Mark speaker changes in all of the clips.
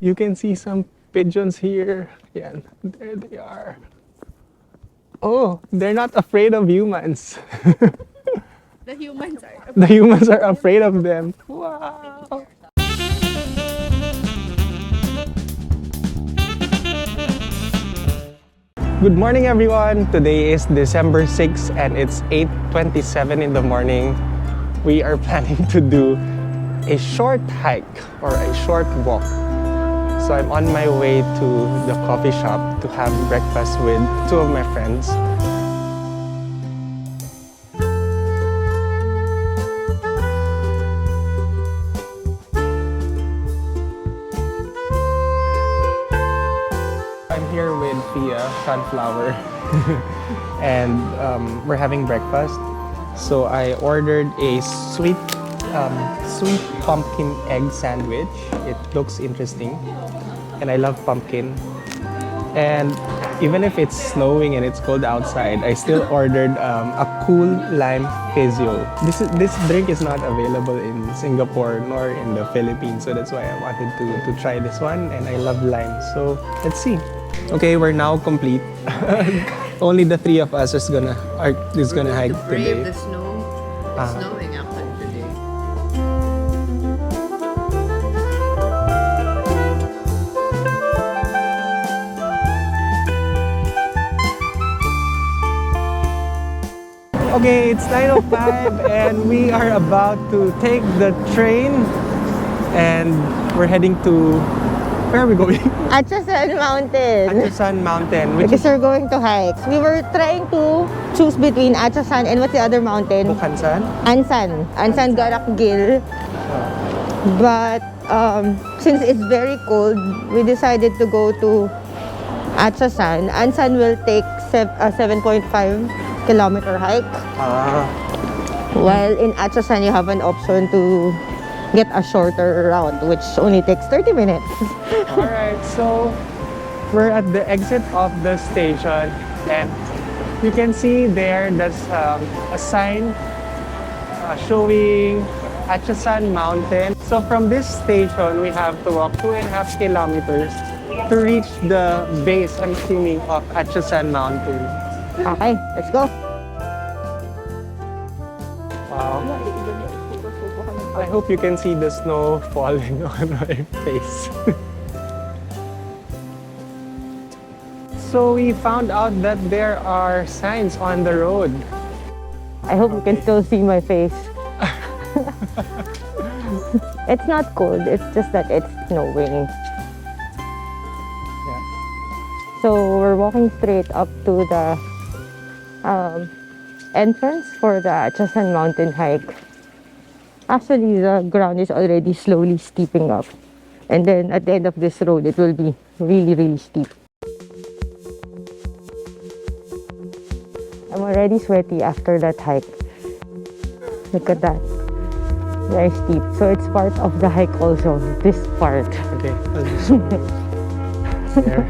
Speaker 1: You can see some pigeons here. Yeah, there they are. Oh, they're not afraid of humans.
Speaker 2: The humans are.
Speaker 1: The humans are afraid of them. Wow. Good morning, everyone. Today is December 6th and it's 8:27 in the morning. We are planning to do a short hike or a short walk. So I'm on my way to the coffee shop to have breakfast with two of my friends. I'm here with Fia Sunflower and we're having breakfast. So I ordered a sweet pumpkin egg sandwich. It looks interesting and I love pumpkin. And even if it's snowing and it's cold outside, I still ordered a cool lime fizio. This drink is not available in Singapore nor in the Philippines, so that's why I wanted to try this one, and I love lime. So let's see. Okay, we're now complete. Only the three of us is gonna hike today.
Speaker 2: Brave the snow. It's snowing actually today.
Speaker 1: Okay, it's 9:05 and we are about to take the train and we're heading to, where are we going?
Speaker 3: Achasan Mountain.
Speaker 1: Achasan Mountain, which
Speaker 3: Because
Speaker 1: is
Speaker 3: we're going to hike. We were trying to choose between Achasan and what's the other mountain?
Speaker 1: Bukhansan.
Speaker 3: Ansan Garakgil. But since it's very cold, we decided to go to Achasan. Ansan will take a 7.5 kilometer hike. While in Achasan, you have an option to get a shorter route, which only takes 30 minutes.
Speaker 1: Alright, so we're at the exit of the station and you can see there's a sign showing Achasan Mountain. So from this station, we have to walk 2.5 kilometers to reach the base, I'm assuming, of Achasan Mountain.
Speaker 3: Okay, let's go.
Speaker 1: Wow. I hope you can see the snow falling on my face. So we found out that there are signs on the road.
Speaker 3: I hope you can still see my face. It's not cold, it's just that it's snowing.
Speaker 1: Yeah.
Speaker 3: So we're walking straight up to the entrance for the Achasan Mountain hike. Actually, the ground is already slowly steeping up. And then at the end of this road, it will be really, really steep. I'm already sweaty after that hike. Look at that. Very steep. So it's part of the hike also, this part.
Speaker 1: Okay, I'll just there.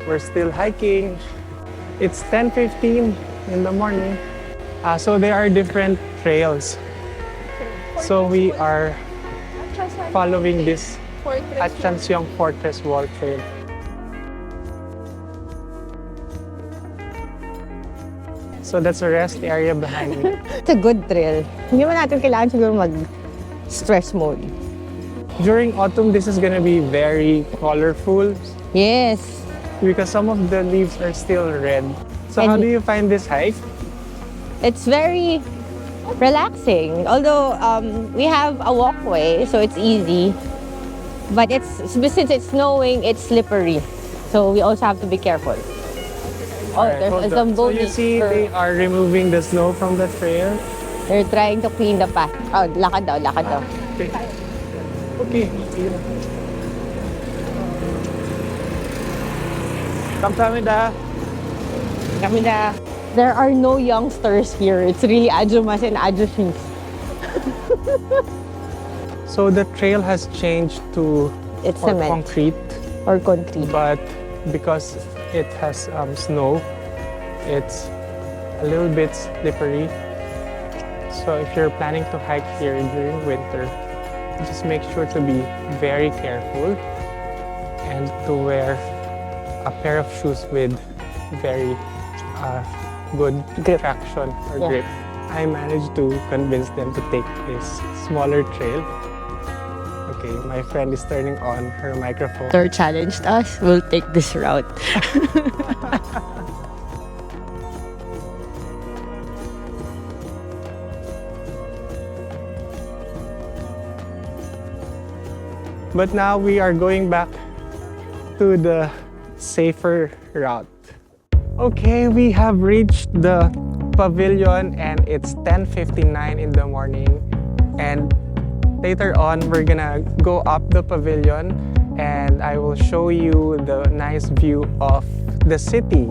Speaker 1: We're still hiking. It's 10:15 in the morning. So there are different trails. So we are following this Achasan Fortress Wall Trail. So that's a rest area behind me.
Speaker 3: It's a good trail. Hindi mo natin kailangan siguro mag-stress mode.
Speaker 1: During autumn, this is gonna be very colorful
Speaker 3: Yes.
Speaker 1: because some of the leaves are still red. So how
Speaker 3: And-
Speaker 1: do you find this hike?
Speaker 3: It's very relaxing. Although we have a walkway, so it's easy. But since it's snowing, it's slippery. So we also have to be careful. Oh,
Speaker 1: Alright, hold
Speaker 3: there's
Speaker 1: on.
Speaker 3: some
Speaker 1: So you
Speaker 3: bogies.
Speaker 1: see, they are removing the snow from the trail.
Speaker 3: They're trying to clean the path. Oh, lakad daw, lakad daw.
Speaker 1: Okay. Okay. 감사합니다.
Speaker 3: Kami na. There are no youngsters here. It's really ajumas and ajushis.
Speaker 1: So the trail has changed to
Speaker 3: It's cement
Speaker 1: concrete,
Speaker 3: or concrete.
Speaker 1: but because it has snow, it's a little bit slippery. So if you're planning to hike here during winter, just make sure to be very careful and to wear a pair of shoes with very good traction or grip. I managed to convince them to take this smaller trail. Okay, my friend is turning on her microphone.
Speaker 3: Or challenged us, we'll take this route.
Speaker 1: But now we are going back to the safer route. Okay, we have reached the pavilion and it's 10:59 in the morning, and later on we're gonna go up the pavilion and I will show you the nice view of the city.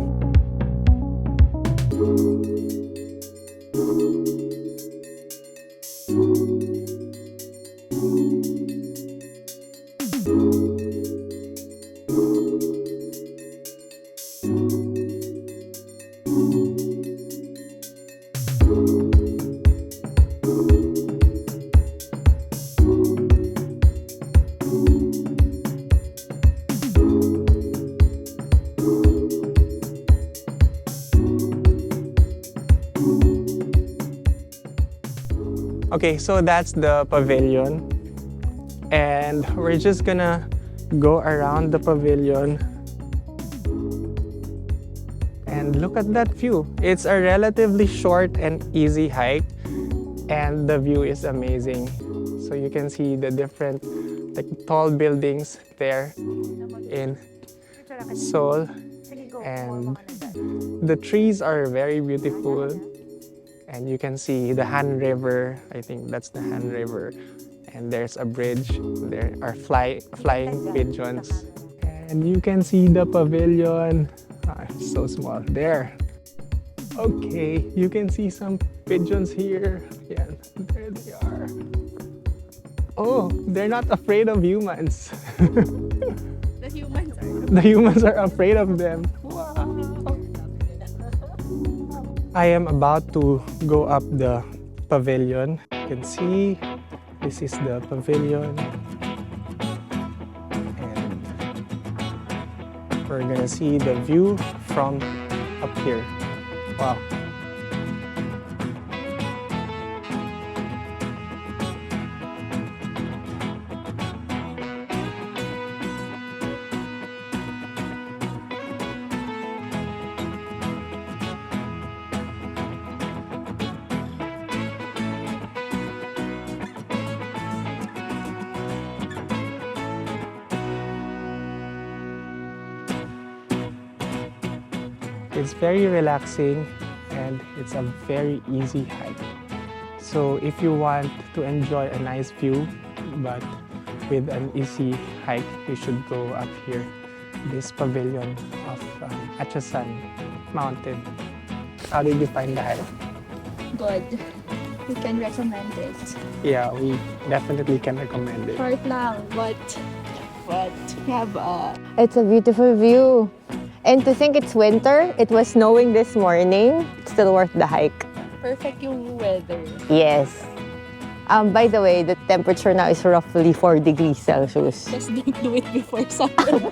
Speaker 1: Okay, so that's the pavilion and we're just gonna go around the pavilion and look at that view. It's a relatively short and easy hike and the view is amazing. So you can see the different like tall buildings there in Seoul, and the trees are very beautiful. And you can see the Han River. I think that's the Han River. And there's a bridge. There are flying pigeons. And you can see the pavilion. It's so small. There. Okay, you can see some pigeons here. Yeah, there they are. Oh, they're not afraid of humans.
Speaker 2: The humans are.
Speaker 1: The humans are afraid of them. Wow. I am about to go up the pavilion. You can see this is the pavilion. And we're gonna see the view from up here. Wow. It's very relaxing and it's a very easy hike. So if you want to enjoy a nice view but with an easy hike, you should go up here, this pavilion of Achasan mountain. How did you find the hike?
Speaker 4: Good. We can recommend it.
Speaker 1: Yeah, we definitely can recommend it.
Speaker 4: Short lang, but we have
Speaker 3: It's a beautiful view. And to think it's winter, it was snowing this morning, still worth the hike.
Speaker 4: perfect yung weather.
Speaker 3: Yes. By the way, the temperature now is roughly 4 degrees Celsius.
Speaker 4: Just don't do it before sunrise.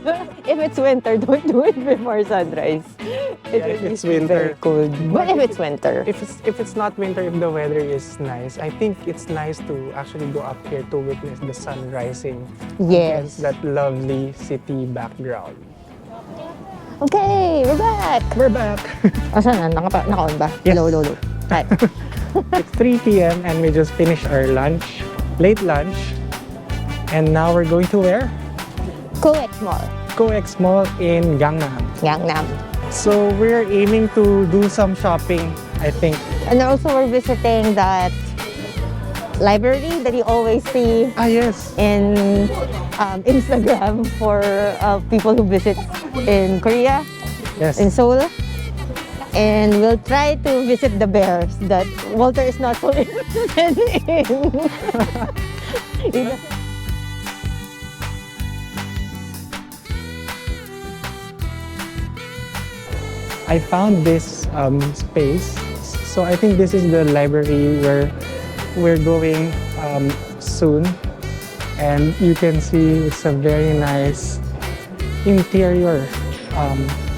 Speaker 3: If it's winter, don't do it before sunrise.
Speaker 1: Yeah, if it's winter.
Speaker 3: Very cold. But if it's winter,
Speaker 1: If it's not winter, if the weather is nice, I think it's nice to actually go up here to witness the sun rising
Speaker 3: yes.
Speaker 1: against that lovely city background.
Speaker 3: Okay, we're back.
Speaker 1: We're back.
Speaker 3: Asan na? Naka-on ba?
Speaker 1: Yes.
Speaker 3: Hello. Hi.
Speaker 1: It's 3 p.m. and we just finished our lunch, late lunch, and now we're going to where?
Speaker 3: Coex Mall.
Speaker 1: Coex Mall in Gangnam.
Speaker 3: Gangnam.
Speaker 1: So we're aiming to do some shopping, I think.
Speaker 3: And also we're visiting that library that you always see
Speaker 1: Ah, yes.
Speaker 3: in Instagram for people who visit in Korea,
Speaker 1: Yes.
Speaker 3: in Seoul. And we'll try to visit the bears that Walter is not so interested in.
Speaker 1: I found this space. So I think this is the library where we're going soon, and you can see it's a very nice interior,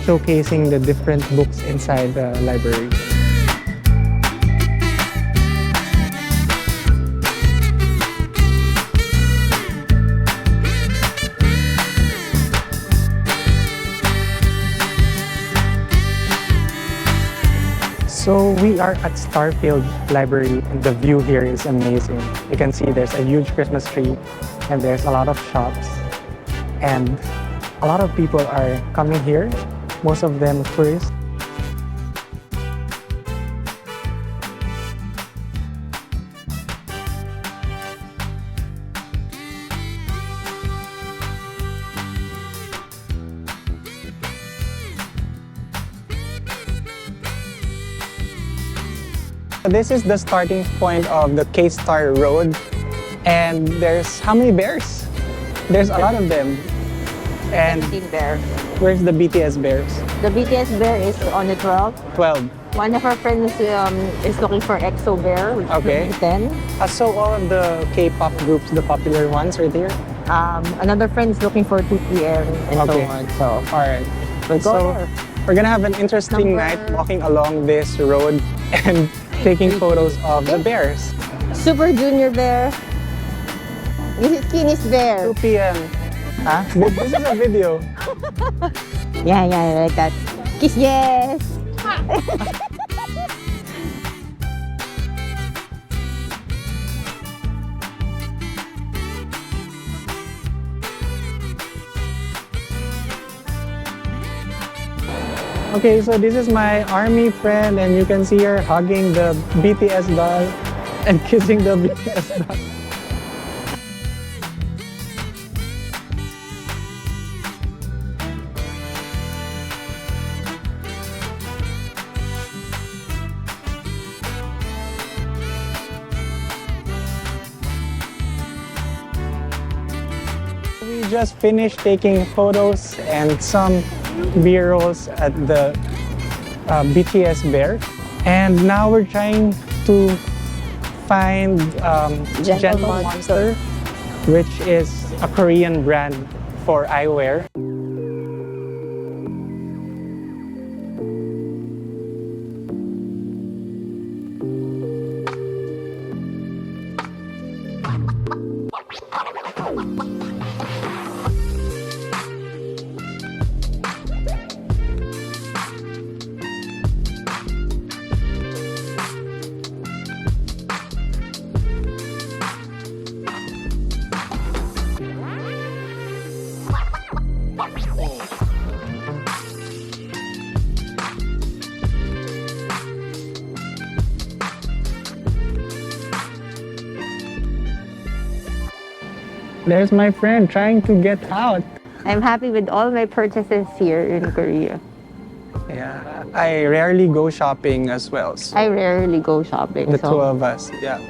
Speaker 1: showcasing the different books inside the library. So we are at Starfield Library, and the view here is amazing. You can see there's a huge Christmas tree, and there's a lot of shops, and a lot of people are coming here, most of them tourists. This is the starting point of the K-Star Road, and there's how many bears? There's a lot of them. And
Speaker 3: 17 bears.
Speaker 1: where's the BTS bears?
Speaker 3: The BTS bear is on the 12.
Speaker 1: 12.
Speaker 3: One of our friends is looking for EXO bear, which
Speaker 1: Okay.
Speaker 3: is 10.
Speaker 1: So all of the K-pop groups, the popular ones, are there?
Speaker 3: Another friend is looking for 2PM and
Speaker 1: Okay.
Speaker 3: so on. So
Speaker 1: All right.
Speaker 3: we'll go
Speaker 1: So
Speaker 3: there.
Speaker 1: we're gonna have an interesting night walking along this road and taking photos of the bears.
Speaker 3: Super Junior bear. This is Kinis
Speaker 1: 2
Speaker 3: bear.
Speaker 1: p.m. Huh? This is a video.
Speaker 3: Yeah, like that. Kiss yes.
Speaker 1: Okay, so this is my army friend, and you can see her hugging the BTS doll and kissing the BTS doll. We just finished taking photos and some B-rolls at the BTS bear, and now we're trying to find Gentle Monster, which is a Korean brand for eyewear. There's my friend trying to get out.
Speaker 3: I'm happy with all my purchases here in Korea.
Speaker 1: Yeah, I rarely go shopping as well. So
Speaker 3: I rarely go shopping.
Speaker 1: the
Speaker 3: so
Speaker 1: two of us, yeah.